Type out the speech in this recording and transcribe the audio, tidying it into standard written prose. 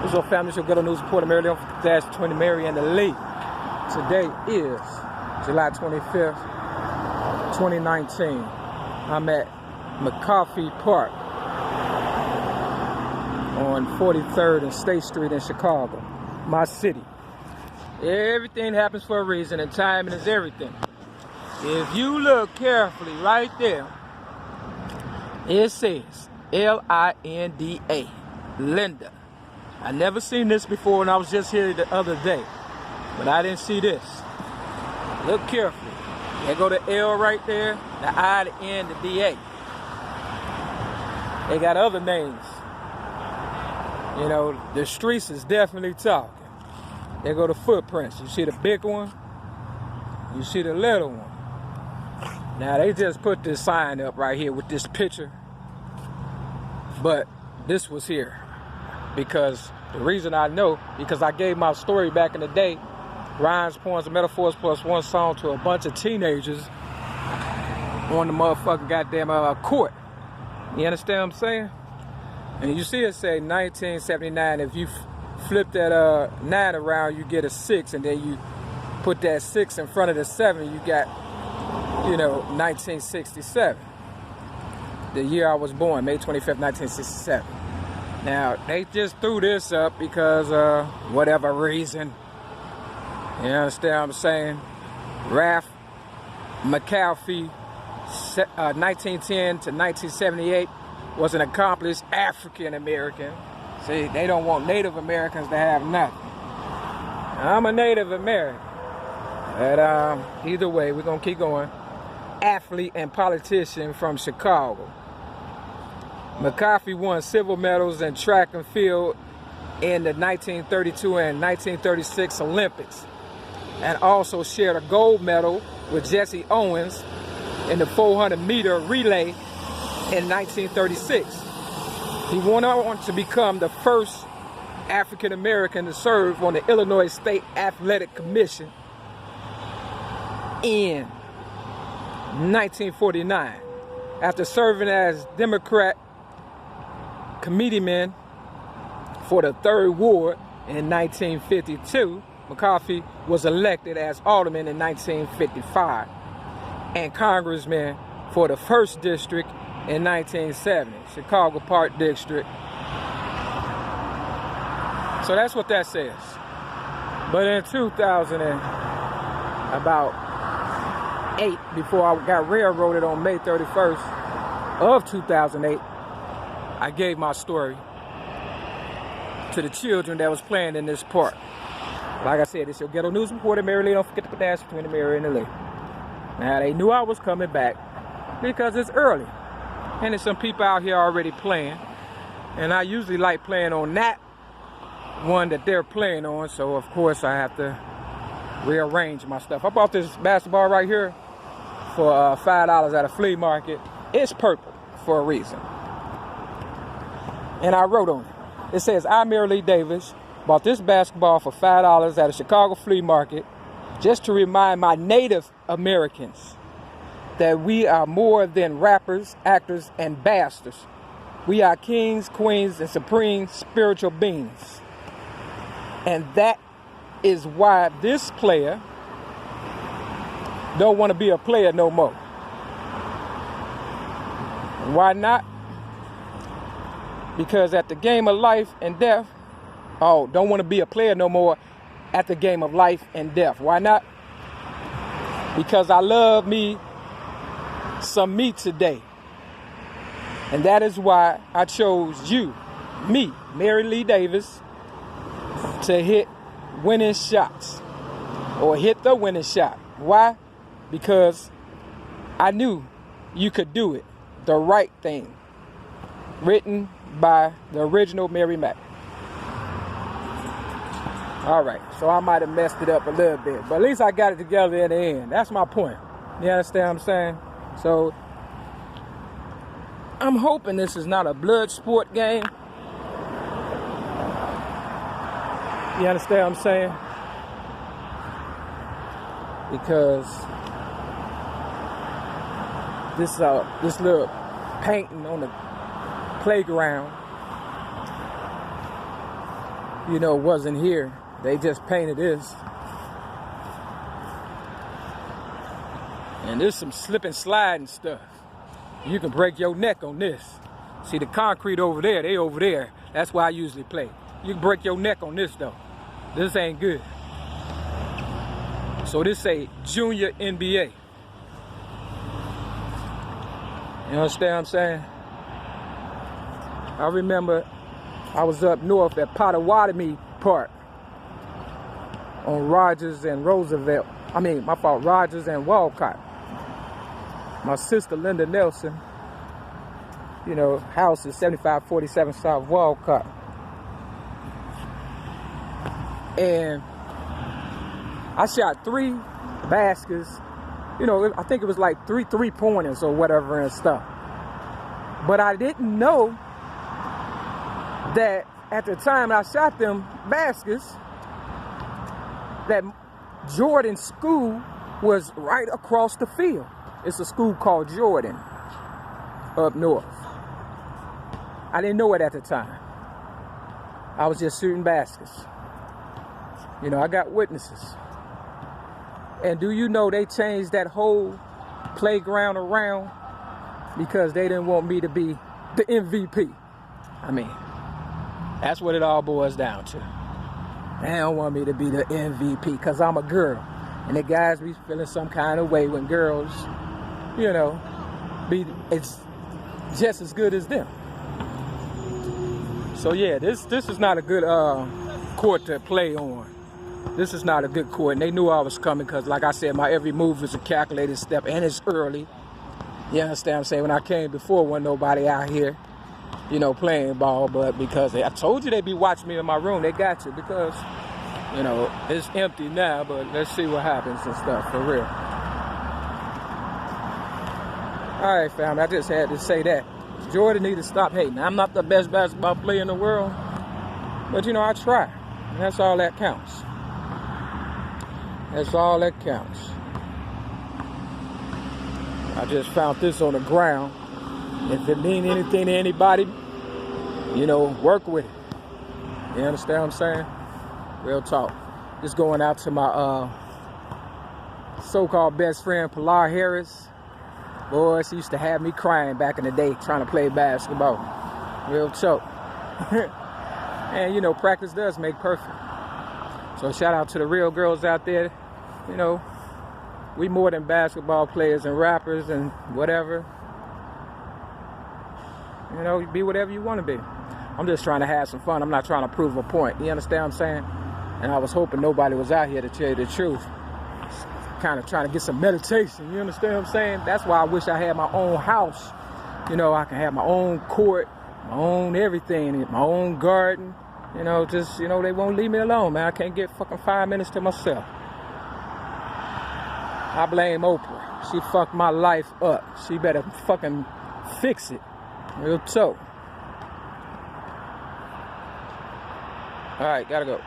What's up, family? It's your good news reporter, Mary Leon, Dash 20 Mary and the Lee. Today is July 25th, 2019. I'm at McCoffey Park on 43rd and State Street in Chicago, my city. Everything happens for a reason, and timing is everything. If you look carefully right there, it says L-I-N-D-A, Linda. I never seen this before, and I was just here the other day, but I didn't see this. Look carefully. They go the L right there, the I, the N, the D-A. They got other names. You know, the streets is definitely talking. They go the footprints. You see the big one, you see the little one. Now, they just put this sign up right here with this picture, but this was here. Because the reason I know, because I gave my story back in the day, rhymes, poems, and metaphors plus one song to a bunch of teenagers on the motherfucking goddamn court. You understand what I'm saying? And you see it say 1979. If you flip that 9 around, you get a 6, and then you put that 6 in front of the 7, you got, you know, 1967. The year I was born, May 25th, 1967. Now, they just threw this up because whatever reason. You understand what I'm saying? Ralph McCoffey, 1910 to 1978, was an accomplished African American. See, they don't want Native Americans to have nothing. I'm a Native American. But either way, we're going to keep going. Athlete and politician from Chicago. McCoffey won silver medals in track and field in the 1932 and 1936 Olympics, and also shared a gold medal with Jesse Owens in the 400-meter relay in 1936. He went on to become the first African American to serve on the Illinois State Athletic Commission in 1949. After serving as Democrat committeeman for the 3rd Ward in 1952, McCoffey was elected as alderman in 1955 and congressman for the 1st District in 1970, Chicago Park District. So that's what that says. But in 2008, before I got railroaded on May 31st of 2008, I gave my story to the children that was playing in this park. Like I said, it's your ghetto news reporter, Mary Lee. Don't forget to put the dash between the Mary and the Lee. Now, they knew I was coming back because it's early. And there's some people out here already playing. And I usually like playing on that one that they're playing on. So, of course, I have to rearrange my stuff. I bought this basketball right here for $5 at a flea market. It's purple for a reason. And I wrote on it. It says, I, Mary Lee Davis, bought this basketball for $5 at a Chicago flea market just to remind my Native Americans that we are more than rappers, actors, and bastards. We are kings, queens, and supreme spiritual beings. And that is why this player don't want to be a player no more. Why not? Because at the game of life and death, don't want to be a player no more at the game of life and death. Why not? Because I love me some me today. And that is why I chose you, me, Mary Lee Davis, to hit winning shots or hit the winning shot. Why? Because I knew you could do it. The right thing. Written by the original Mary Mack. Alright, so I might have messed it up a little bit, but at least I got it together in the end. That's my point. You understand what I'm saying? So, I'm hoping this is not a blood sport game. You understand what I'm saying? Because this little painting on the playground you know, wasn't here. They just painted this. And there's some slip and slide and stuff. You can break your neck on this. See the concrete over there, they over there. That's why I usually play. You can break your neck on this though. This ain't good. So this a junior NBA. You understand what I'm saying? I remember I was up north at Potawatomi Park on Rogers and Roosevelt. Rogers and Walcott. My sister Linda Nelson, you know, house is 7547 South Walcott. And I shot 3 baskets, you know, I think it was like 3 3-pointers or whatever and stuff. But I didn't know that at the time I shot them baskets, that Jordan School was right across the field. It's a school called Jordan up north. I didn't know it at the time. I was just shooting baskets. You know, I got witnesses. And do you know they changed that whole playground around because they didn't want me to be the MVP? I mean, that's what it all boils down to. They don't want me to be the MVP because I'm a girl. And the guys be feeling some kind of way when girls, you know, it's just as good as them. So yeah, this is not a good court to play on. This is not a good court. And they knew I was coming because, like I said, my every move is a calculated step and it's early. You understand what I'm saying? When I came before, wasn't nobody out here, you know, playing ball. But because I told you they'd be watching me in my room, they got you because, you know, it's empty now. But let's see what happens and stuff, for real. All right, fam, I just had to say that. Jordan need to stop hating. I'm not the best basketball player in the world, but, you know, I try. And that's all that counts. That's all that counts. I just found this on the ground. If it means anything to anybody, you know, work with it. You understand what I'm saying? Real talk. Just going out to my so-called best friend, Pilar Harris. Boy, she used to have me crying back in the day trying to play basketball. Real talk. And, you know, practice does make perfect. So shout out to the real girls out there. You know, we more than basketball players and rappers and whatever. You know, be whatever you want to be. I'm just trying to have some fun. I'm not trying to prove a point. You understand what I'm saying? And I was hoping nobody was out here to tell you the truth. Kind of trying to get some meditation. You understand what I'm saying? That's why I wish I had my own house. You know, I can have my own court, my own everything, my own garden. You know, just, you know, they won't leave me alone, man. I can't get fucking 5 minutes to myself. I blame Oprah. She fucked my life up. She better fucking fix it. Real talk. All right, gotta go.